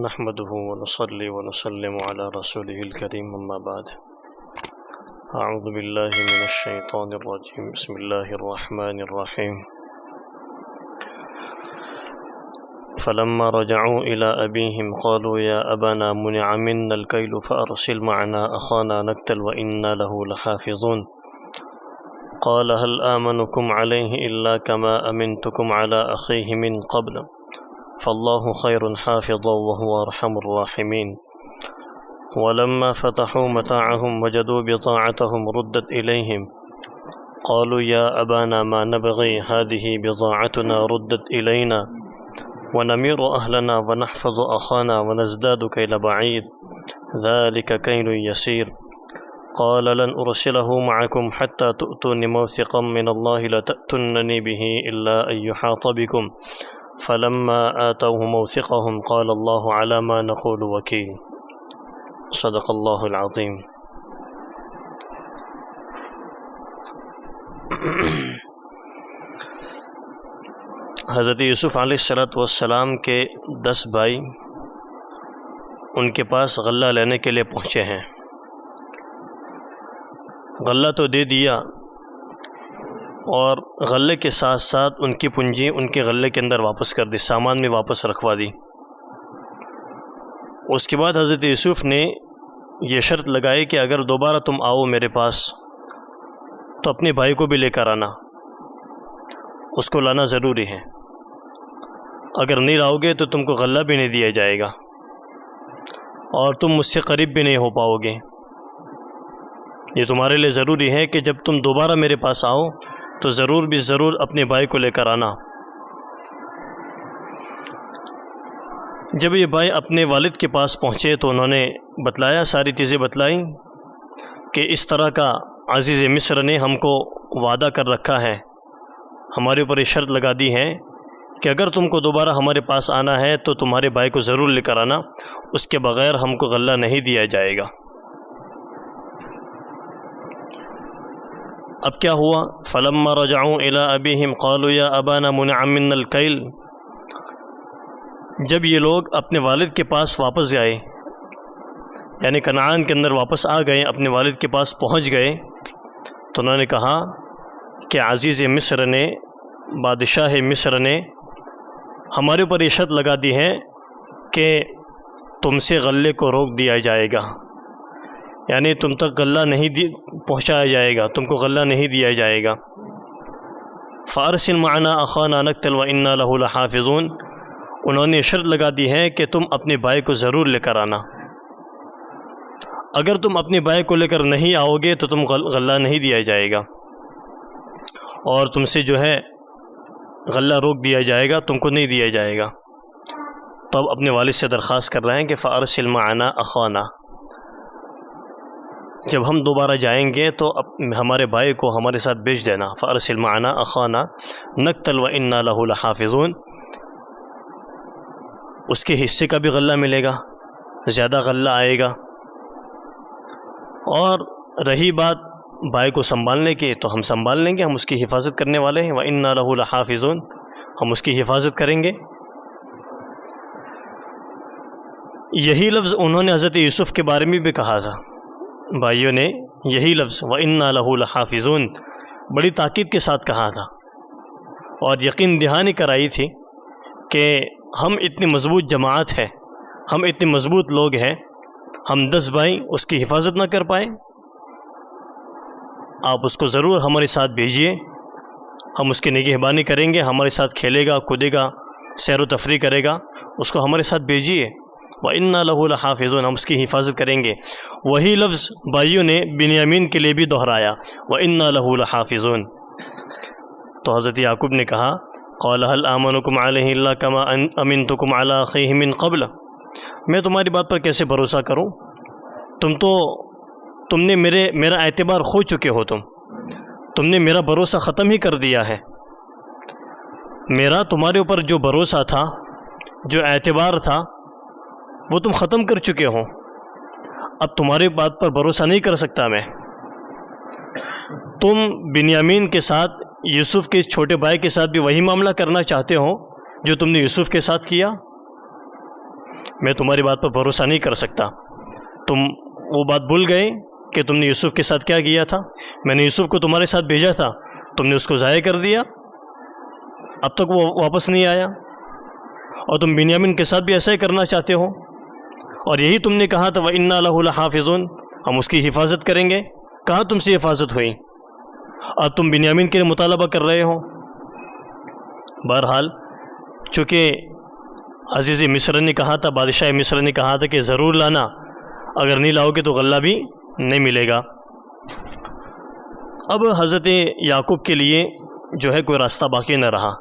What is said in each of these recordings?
نحمده ونصلي ونسلم على رسوله الكريم أما بعد أعوذ بالله من الشيطان الرجيم بسم الله الرحمن الرحيم فلما رجعوا إلى أبيهم قالوا يا أبانا منع منا الكيل فأرسل معنا أخانا نكتل وإنا له لحافظون قال هل آمنكم عليه إلا كما أمنتكم على أخيه من قبل فالله خير حافظا وهو أرحم الراحمين ولما فتحوا متاعهم وجدوا بضاعتهم ردت إليهم قالوا يا أبانا ما نبغي هذه بضاعتنا ردت إلينا ونمير أهلنا ونحفظ أخانا ونزداد كيل بعيد ذلك كيل يسير قال لن أرسله معكم حتى تؤتوني موثقا من الله لتأتونني به إلا أن يحاط بكم فلما آتوه موثقهم قال الله على ما نقول وكيل صدق اللہ العظیم۔ حضرت یوسف علیہ السلام کے 10 بھائی ان کے پاس غلہ لینے کے لیے پہنچے ہیں۔ غلہ تو دے دیا اور غلے کے ساتھ ساتھ ان کی پونجی ان کے غلے کے اندر واپس کر دی، سامان میں واپس رکھوا دی۔ اس کے بعد حضرت یوسف نے یہ شرط لگائی کہ اگر دوبارہ تم آؤ میرے پاس تو اپنے بھائی کو بھی لے کر آنا، اس کو لانا ضروری ہے، اگر نہیں لاؤ گے تو تم کو غلہ بھی نہیں دیا جائے گا اور تم مجھ سے قریب بھی نہیں ہو پاؤ گے۔ یہ تمہارے لیے ضروری ہے کہ جب تم دوبارہ میرے پاس آؤ تو ضرور بھی ضرور اپنے بھائی کو لے کر آنا۔ جب یہ بھائی اپنے والد کے پاس پہنچے تو انہوں نے بتلایا، ساری چیزیں بتلائیں کہ اس طرح کا عزیز مصر نے ہم کو وعدہ کر رکھا ہے، ہمارے اوپر یہ شرط لگا دی ہے کہ اگر تم کو دوبارہ ہمارے پاس آنا ہے تو تمہارے بھائی کو ضرور لے کر آنا، اس کے بغیر ہم کو غلہ نہیں دیا جائے گا۔ اب کیا ہوا؟ فلما رجعوا الى ابیہم قالوا یا ابانا منع منا الکیل۔ جب یہ لوگ اپنے والد کے پاس واپس گئے، یعنی کنعان کے اندر واپس آ گئے، اپنے والد کے پاس پہنچ گئے، تو انہوں نے کہا کہ عزیز مصر نے، بادشاہ مصر نے ہمارے اوپر یہ شرط لگا دی ہے کہ تم سے غلے کو روک دیا جائے گا، یعنی تم تک غلہ نہیں پہنچایا جائے گا، تم کو غلہ نہیں دیا جائے گا۔ فارسل معنا اخانا نقتل وانا له لحافظون۔ انہوں نے شرط لگا دی ہے کہ تم اپنے بھائی کو ضرور لے کر آنا، اگر تم اپنے بھائی کو لے کر نہیں آؤ گے تو تم غلہ نہیں دیا جائے گا اور تم سے جو ہے غلہ روک دیا جائے گا، تم کو نہیں دیا جائے گا۔ تب اپنے والد سے درخواست کر رہے ہیں کہ فارسل معنا اخانا، جب ہم دوبارہ جائیں گے تو ہمارے بھائی کو ہمارے ساتھ بھیج دینا۔ فارسل معنا اخانا نقتل وانا له لحافظون، اس کے حصے کا بھی غلہ ملے گا، زیادہ غلہ آئے گا۔ اور رہی بات بھائی کو سنبھالنے کی تو ہم سنبھال لیں گے، ہم اس کی حفاظت کرنے والے ہیں، وانا له لحافظون، ہم اس کی حفاظت کریں گے۔ یہی لفظ انہوں نے حضرت یوسف کے بارے میں بھی کہا تھا، بھائیوں نے یہی لفظ وَإِنَّا لَهُ لَحَافِظُونَ بڑی تاکید کے ساتھ کہا تھا اور یقین دہانی کرائی تھی کہ ہم اتنی مضبوط جماعت ہے، ہم اتنے مضبوط لوگ ہیں، ہم 10 بھائی اس کی حفاظت نہ کر پائیں، آپ اس کو ضرور ہمارے ساتھ بھیجیے، ہم اس کی نگہبانی کریں گے، ہمارے ساتھ کھیلے گا، کودے گا، سیر و تفریح کرے گا، اس کو ہمارے ساتھ بھیجیے۔ وَإِنَّا لَهُ لَحَافِظُونَ، ہم اس کی حفاظت کریں گے۔ وہی لفظ بھائیوں نے بنیامین کے لیے بھی دہرایا، وَإِنَّا لَهُ لَحَافِظُونَ۔ تو حضرت یعقوب نے کہا قَالَ هَلْ آمَنُكُمْ عَلَيْهِ إِلَّا كَمَا أَمِنْتُكُمْ عَلَىٰ أَخِيهِ مِنْ قَبْلَ۔ میں تمہاری بات پر کیسے بھروسہ کروں؟ تم نے میرا اعتبار کھو چکے ہو، تم نے میرا بھروسہ ختم ہی کر دیا ہے۔ میرا تمہارے اوپر جو بھروسہ تھا، جو اعتبار تھا، وہ تم ختم کر چکے ہو، اب تمہاری بات پر بھروسہ نہیں کر سکتا میں۔ تم بنیامین کے ساتھ، یوسف کے چھوٹے بھائی کے ساتھ بھی وہی معاملہ کرنا چاہتے ہو جو تم نے یوسف کے ساتھ کیا؟ میں تمہاری بات پر بھروسہ نہیں کر سکتا۔ تم وہ بات بھول گئے کہ تم نے یوسف کے ساتھ کیا کیا تھا؟ میں نے یوسف کو تمہارے ساتھ بھیجا تھا، تم نے اس کو ضائع کر دیا، اب تک وہ واپس نہیں آیا، اور تم بنیامین کے ساتھ بھی ایسا ہی کرنا چاہتے ہو، اور یہی تم نے کہا تھا وَإِنَّا لَهُ لَحَافِظُونَ، ہم اس کی حفاظت کریں گے۔ کہاں تم سے حفاظت ہوئی؟ اب تم بنیامین کے لیے مطالبہ کر رہے ہو۔ بہرحال چونکہ عزیز مصر نے کہا تھا، بادشاہ مصر نے کہا تھا کہ ضرور لانا، اگر نہیں لاؤ گے تو غلہ بھی نہیں ملے گا۔ اب حضرت یعقوب کے لیے جو ہے کوئی راستہ باقی نہ رہا۔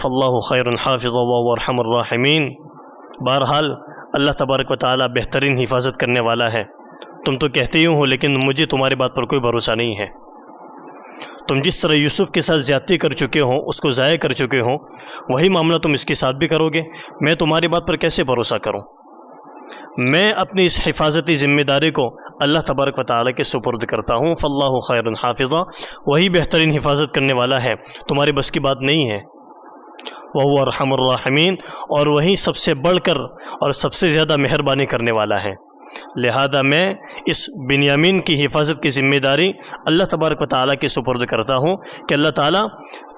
فاللہ خیر حافظ وهو ارحم الراحمین، بہرحال اللہ تبارک و تعالی بہترین حفاظت کرنے والا ہے۔ تم تو کہتے ہی ہو، لیکن مجھے تمہاری بات پر کوئی بھروسہ نہیں ہے۔ تم جس طرح یوسف کے ساتھ زیادتی کر چکے ہو، اس کو ضائع کر چکے ہو، وہی معاملہ تم اس کے ساتھ بھی کرو گے۔ میں تمہاری بات پر کیسے بھروسہ کروں؟ میں اپنی اس حفاظتی ذمہ داری کو اللہ تبارک و تعالی کے سپرد کرتا ہوں۔ فاللہ خیر حافظا، وہی بہترین حفاظت کرنے والا ہے، تمہاری بس کی بات نہیں ہے۔ وَهُوَ ارحم الراحمین، اور وہی سب سے بڑھ کر اور سب سے زیادہ مہربانی کرنے والا ہے۔ لہذا میں اس بنیامین کی حفاظت کی ذمہ داری اللہ تبارک و تعالیٰ کے سپرد کرتا ہوں کہ اللہ تعالیٰ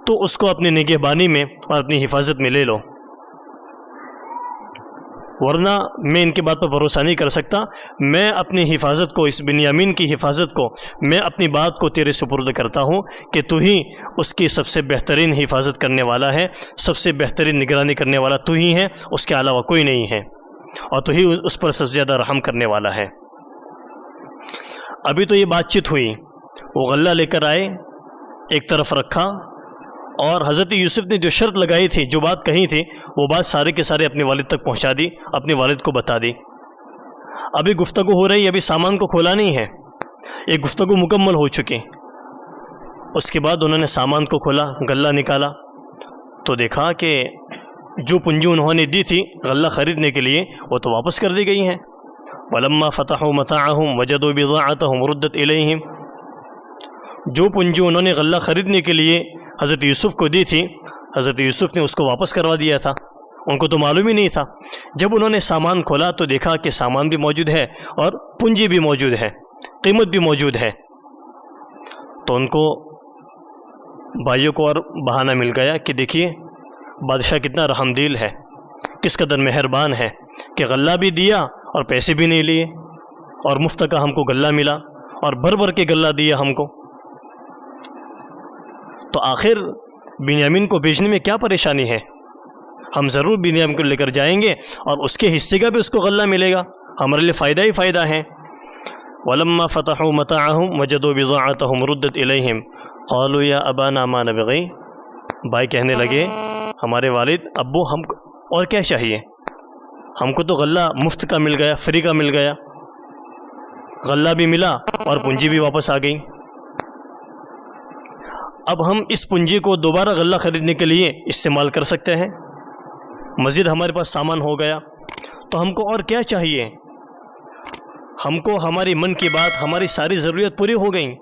تو اس کو اپنی نگہبانی میں اور اپنی حفاظت میں لے لو، ورنہ میں ان کی بات پر بھروسہ نہیں کر سکتا۔ میں اپنی حفاظت کو، اس بنیامین کی حفاظت کو، میں اپنی بات کو تیرے سپرد کرتا ہوں کہ تو ہی اس کی سب سے بہترین حفاظت کرنے والا ہے، سب سے بہترین نگرانی کرنے والا تو ہی ہے، اس کے علاوہ کوئی نہیں ہے، اور تو ہی اس پر سب سے زیادہ رحم کرنے والا ہے۔ ابھی تو یہ بات چیت ہوئی، وہ غلہ لے کر آئے، ایک طرف رکھا، اور حضرت یوسف نے جو شرط لگائی تھی، جو بات کہی تھی، وہ بات سارے کے سارے اپنے والد تک پہنچا دی، اپنے والد کو بتا دی۔ ابھی گفتگو ہو رہی، ابھی سامان کو کھولا نہیں ہے، ایک گفتگو مکمل ہو چکی۔ اس کے بعد انہوں نے سامان کو کھولا، غلہ نکالا، تو دیکھا کہ جو پونجی انہوں نے دی تھی غلہ خریدنے کے لیے، وہ تو واپس کر دی گئی ہیں۔ وَلَمَّا فَتَحُوا مَتَاعَهُمْ وَجَدُوا بِضَاعَتَهُمْ رُدَّتْ إِلَيْهِمْ، جو پونجی انہوں نے غلہ خریدنے کے لیے حضرت یوسف کو دی تھی، حضرت یوسف نے اس کو واپس کروا دیا تھا، ان کو تو معلوم ہی نہیں تھا۔ جب انہوں نے سامان کھولا تو دیکھا کہ سامان بھی موجود ہے اور پونجی بھی موجود ہے، قیمت بھی موجود ہے، تو ان کو بھائیوں کو اور بہانہ مل گیا کہ دیکھیے بادشاہ کتنا رحم دل ہے، کس قدر مہربان ہے کہ غلہ بھی دیا اور پیسے بھی نہیں لیے، اور مفت کا ہم کو غلہ ملا، اور بھر بھر کے غلہ دیا ہم کو۔ تو آخر بنیامین کو بیچنے میں کیا پریشانی ہے؟ ہم ضرور بنیامین کو لے کر جائیں گے، اور اس کے حصے کا بھی اس کو غلہ ملے گا، ہمارے لیے فائدہ ہی فائدہ ہے۔ وَلَمَّا فَتَحُوا مَتَاعَهُمْ وَجَدُوا بِضَاعَتَهُمْ رُدَّتْ إِلَيْهِمْ قَالُوا يَا أَبَانَا مَا نَبْغِي، بھائی کہنے لگے ہمارے والد ابو، ہم اور کیا چاہیے، ہم کو تو غلہ مفت کا مل گیا، فری کا مل گیا، غلہ بھی ملا اور پونجی بھی واپس آ گئی۔ اب ہم اس پونجی کو دوبارہ غلہ خریدنے کے لیے استعمال کر سکتے ہیں، مزید ہمارے پاس سامان ہو گیا، تو ہم کو اور کیا چاہیے؟ ہم کو ہماری من کی بات، ہماری ساری ضروریات پوری ہو گئیں،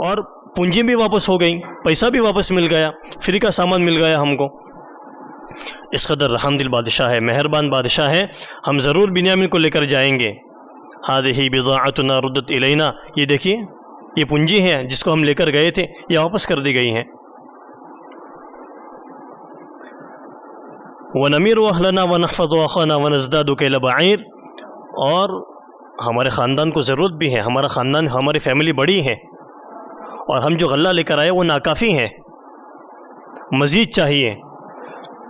اور پونجی بھی واپس ہو گئی، پیسہ بھی واپس مل گیا، فری کا سامان مل گیا ہم کو۔ اس قدر رحم دل بادشاہ ہے، مہربان بادشاہ ہے، ہم ضرور بنیامین کو لے کر جائیں گے۔ هذه بضاعتنا ردت الینا، یہ دیکھیے یہ پونجی ہے جس کو ہم لے کر گئے تھے، یہ واپس کر دی گئی ہیں۔ وَنَمِيرُ أَهْلَنَا وَنَحْفَظُ أَخَانَا وَنَزْدَادُ كَيْلَ بَعِيرٍ، اور ہمارے خاندان کو ضرورت بھی ہے، ہمارا خاندان، ہماری فیملی بڑی ہے، اور ہم جو غلہ لے کر آئے وہ ناکافی ہے، مزید چاہیے،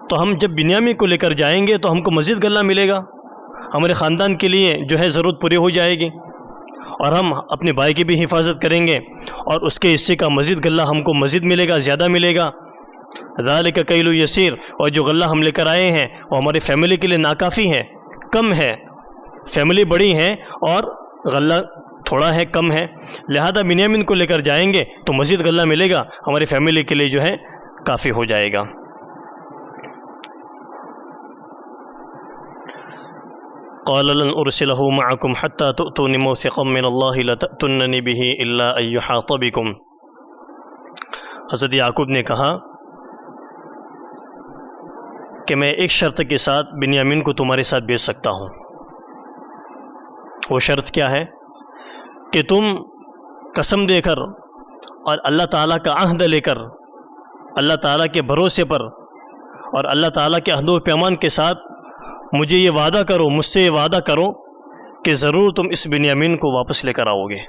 تو ہم جب بنیامین کو لے کر جائیں گے تو ہم کو مزید غلہ ملے گا، ہمارے خاندان کے لیے جو ہے ضرورت پوری ہو جائے گی، اور ہم اپنے بھائی کی بھی حفاظت کریں گے، اور اس کے حصے کا مزید غلہ ہم کو مزید ملے گا، زیادہ ملے گا۔ ذالک کیل یسیر، اور جو غلہ ہم لے کر آئے ہیں وہ ہماری فیملی کے لیے ناکافی ہے، کم ہے، فیملی بڑی ہے اور غلہ تھوڑا ہے، کم ہے، لہذا بنیامین کو لے کر جائیں گے تو مزید غلہ ملے گا، ہماری فیملی کے لیے جو ہے کافی ہو جائے گا۔ قال لن ارسله معكم حتى تؤتوني موثقا من الله لتأتونني به الا ان يحاط بكم، حضرت یعقوب نے کہا کہ میں ایک شرط کے ساتھ بنیامین کو تمہارے ساتھ بھیج سکتا ہوں۔ وہ شرط کیا ہے؟ کہ تم قسم دے کر اور اللہ تعالیٰ کا عہد لے کر، اللہ تعالیٰ کے بھروسے پر اور اللہ تعالیٰ کے عہد و پیمان کے ساتھ مجھے یہ وعدہ کرو، مجھ سے یہ وعدہ کرو کہ ضرور تم اس بنیامین کو واپس لے کر آؤ گے۔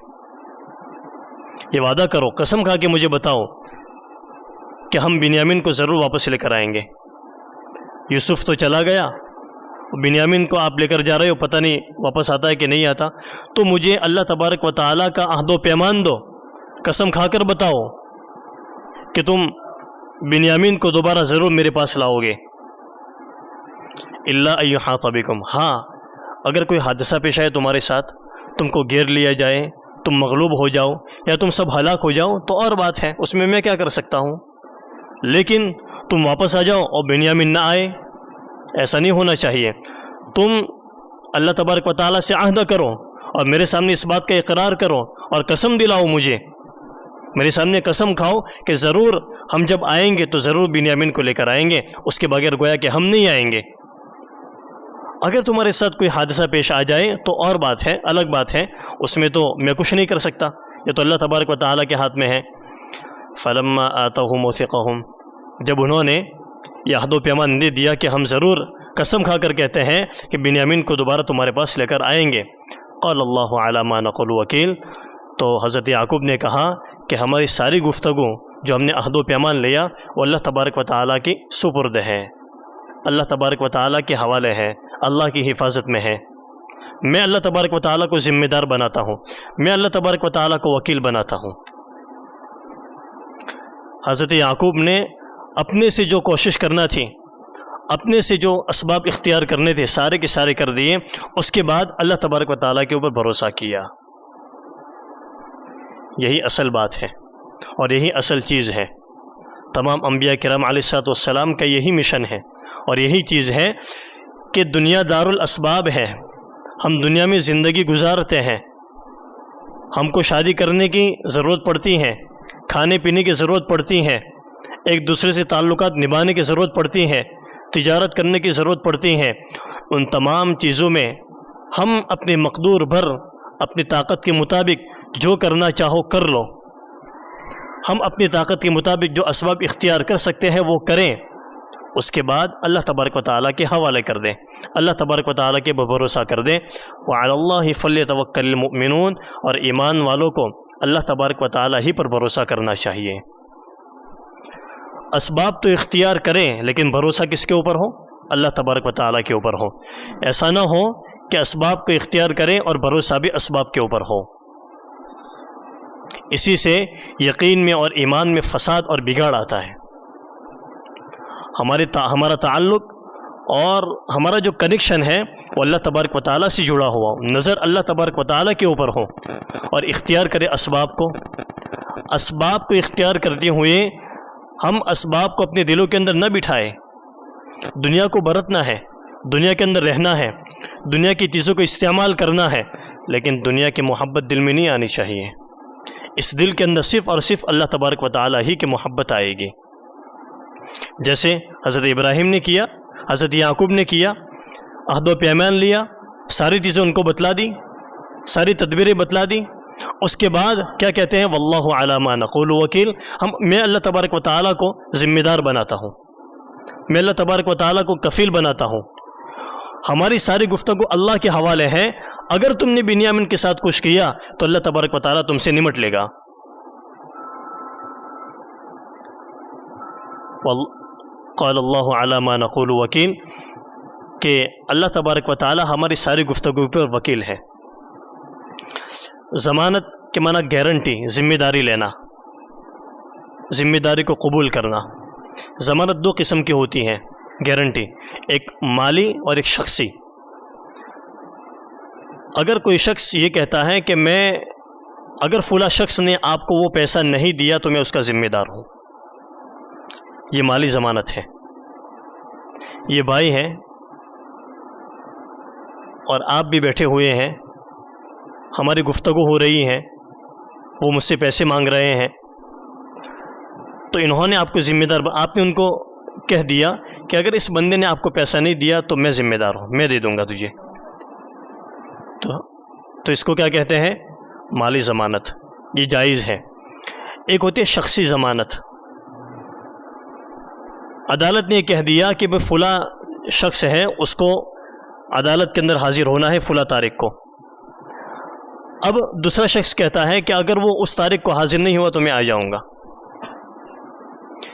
یہ وعدہ کرو، قسم کھا کے مجھے بتاؤ کہ ہم بنیامین کو ضرور واپس لے کر آئیں گے۔ یوسف تو چلا گیا، بنیامین کو آپ لے کر جا رہے ہو، پتہ نہیں واپس آتا ہے کہ نہیں آتا، تو مجھے اللہ تبارک و تعالیٰ کا عہد و پیمان دو، قسم کھا کر بتاؤ کہ تم بنیامین کو دوبارہ ضرور میرے پاس لاؤ گے۔ الا ان یحاط بکم، ہاں اگر کوئی حادثہ پیش آئے تمہارے ساتھ، تم کو گھیر لیا جائے، تم مغلوب ہو جاؤ یا تم سب ہلاک ہو جاؤ تو اور بات ہے، اس میں کیا کر سکتا ہوں، لیکن تم واپس آ جاؤ اور بنیامین نہ آئے، ایسا نہیں ہونا چاہیے۔ تم اللہ تبارک و تعالیٰ سے عہد کرو اور میرے سامنے اس بات کا اقرار کرو اور قسم دلاؤ، مجھے میرے سامنے قسم کھاؤ کہ ضرور ہم جب آئیں گے تو ضرور بنیامین کو لے کر آئیں گے، اس کے بغیر گویا کہ ہم نہیں آئیں گے۔ اگر تمہارے ساتھ کوئی حادثہ پیش آ جائے تو اور بات ہے، الگ بات ہے، اس میں تو میں کچھ نہیں کر سکتا، یہ تو اللہ تبارک و تعالیٰ کے ہاتھ میں ہے۔ فلما آتاہم موثقہم، جب انہوں نے یہ عہد و پیمان دے دیا کہ ہم ضرور قسم کھا کر کہتے ہیں کہ بنیامین کو دوبارہ تمہارے پاس لے کر آئیں گے، قال اللہ علی ما نقول وکیل، تو حضرت یعقوب نے کہا کہ ہماری ساری گفتگو جو ہم نے عہد و پیمان لیا وہ اللہ تبارک و تعالیٰ کی سپرد ہے، اللہ تبارک و تعالیٰ کے حوالے ہے، اللہ کی حفاظت میں ہے۔ میں اللہ تبارک و تعالیٰ کو ذمہ دار بناتا ہوں، میں اللہ تبارک و تعالیٰ کو وکیل بناتا ہوں۔ حضرت یعقوب نے اپنے سے جو کوشش کرنا تھی، اپنے سے جو اسباب اختیار کرنے تھے، سارے کے سارے کر دیے، اس کے بعد اللہ تبارک و تعالیٰ کے اوپر بھروسہ کیا۔ یہی اصل بات ہے اور یہی اصل چیز ہے۔ تمام انبیاء کرام علیہ السلام کا یہی مشن ہے اور یہی چیز ہے کہ دنیا دار الاسباب ہے، ہم دنیا میں زندگی گزارتے ہیں، ہم کو شادی کرنے کی ضرورت پڑتی ہے، کھانے پینے کی ضرورت پڑتی ہے، ایک دوسرے سے تعلقات نبھانے کی ضرورت پڑتی ہے، تجارت کرنے کی ضرورت پڑتی ہے۔ ان تمام چیزوں میں ہم اپنے مقدور بھر، اپنی طاقت کے مطابق جو کرنا چاہو کر لو، ہم اپنی طاقت کے مطابق جو اسباب اختیار کر سکتے ہیں وہ کریں، اس کے بعد اللہ تبارک و تعالیٰ کے حوالے کر دیں، اللہ تبارک و تعالیٰ کے بھروسہ کر دیں۔ وعلی اللہ فلیتوکل المؤمنون، اور ایمان والوں کو اللہ تبارک و تعالیٰ ہی پر بھروسہ کرنا چاہیے۔ اسباب تو اختیار کریں لیکن بھروسہ کس کے اوپر ہو؟ اللہ تبارک و تعالیٰ کے اوپر ہو۔ ایسا نہ ہو کہ اسباب کو اختیار کریں اور بھروسہ بھی اسباب کے اوپر ہو، اسی سے یقین میں اور ایمان میں فساد اور بگاڑ آتا ہے۔ ہمارا تعلق اور ہمارا جو کنیکشن ہے وہ اللہ تبارک و تعالیٰ سے جڑا ہوا ہو، نظر اللہ تبارک و تعالیٰ کے اوپر ہو اور اختیار کرے اسباب کو۔ اسباب کو اختیار کرتے ہوئے ہم اسباب کو اپنے دلوں کے اندر نہ بٹھائے، دنیا کو برتنا ہے، دنیا کے اندر رہنا ہے، دنیا کی چیزوں کو استعمال کرنا ہے، لیکن دنیا کی محبت دل میں نہیں آنی چاہیے۔ اس دل کے اندر صرف اور صرف اللہ تبارک و تعالیٰ ہی کی محبت آئے گی، جیسے حضرت ابراہیم نے کیا، حضرت یعقوب نے کیا، عہد و پیمان لیا، ساری چیزیں ان کو بتلا دی، ساری تدبیریں بتلا دی، اس کے بعد کیا کہتے ہیں؟ واللہ علی ما نقول وکیل، میں اللہ تبارک و تعالیٰ کو ذمہ دار بناتا ہوں، میں اللہ تبارک و تعالیٰ کو کفیل بناتا ہوں، ہماری ساری گفتگو اللہ کے حوالے ہے، اگر تم نے بنیامین کے ساتھ کچھ کیا تو اللہ تبارک و تعالیٰ تم سے نمٹ لے گا۔ قال اللہ علی ما نقول وکیل، کہ اللہ تبارک و تعالیٰ ہماری ساری گفتگو پر وکیل ہے۔ ضمانت کے معنی گارنٹی، ذمہ داری لینا، ذمہ داری کو قبول کرنا۔ ضمانت دو قسم کی ہوتی ہیں، گارنٹی، ایک مالی اور ایک شخصی۔ اگر کوئی شخص یہ کہتا ہے کہ میں اگر فلاں شخص نے آپ کو وہ پیسہ نہیں دیا تو میں اس کا ذمہ دار ہوں، یہ مالی ضمانت ہے۔ یہ بھائی ہے اور آپ بھی بیٹھے ہوئے ہیں، ہماری گفتگو ہو رہی ہے، وہ مجھ سے پیسے مانگ رہے ہیں، تو انہوں نے آپ کو ذمہ دار، آپ نے ان کو کہہ دیا کہ اگر اس بندے نے آپ کو پیسہ نہیں دیا تو میں ذمہ دار ہوں، میں دے دوں گا تجھے، تو اس کو کیا کہتے ہیں؟ مالی ضمانت، یہ جائز ہے۔ ایک ہوتی ہے شخصی ضمانت، عدالت نے یہ کہہ دیا کہ بھئی فلاں شخص ہے، اس کو عدالت کے اندر حاضر ہونا ہے فلاں تاریخ کو۔ اب دوسرا شخص کہتا ہے کہ اگر وہ اس تاریخ کو حاضر نہیں ہوا تو میں آ جاؤں گا۔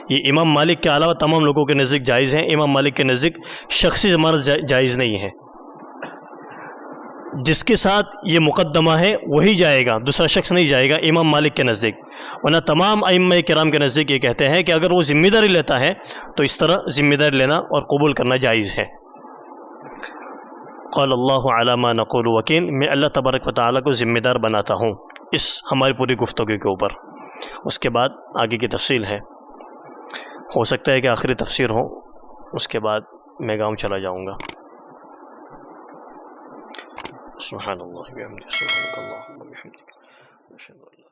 یہ امام مالک کے علاوہ تمام لوگوں کے نزدیک جائز ہیں، امام مالک کے نزدیک شخصی ضمانت جائز نہیں ہے۔ جس کے ساتھ یہ مقدمہ ہے وہی جائے گا، دوسرا شخص نہیں جائے گا امام مالک کے نزدیک، ورنہ تمام ائمہ کرام کے نزدیک یہ کہتے ہیں کہ اگر وہ ذمہ داری لیتا ہے تو اس طرح ذمہ داری لینا اور قبول کرنا جائز ہے۔ قال اللہ علی ما نقول وکیل، میں اللہ تبارک و تعالیٰ کو ذمہ دار بناتا ہوں اس ہماری پوری گفتگو کے اوپر۔ اس کے بعد آگے کی تفصیل ہے، ہو سکتا ہے کہ آخری تفسیر ہو، اس کے بعد میں گاؤں چلا جاؤں گا۔ سبحان اللہ وبحمدہ، سبحانک اللہم وبحمدک، اشہد ان لا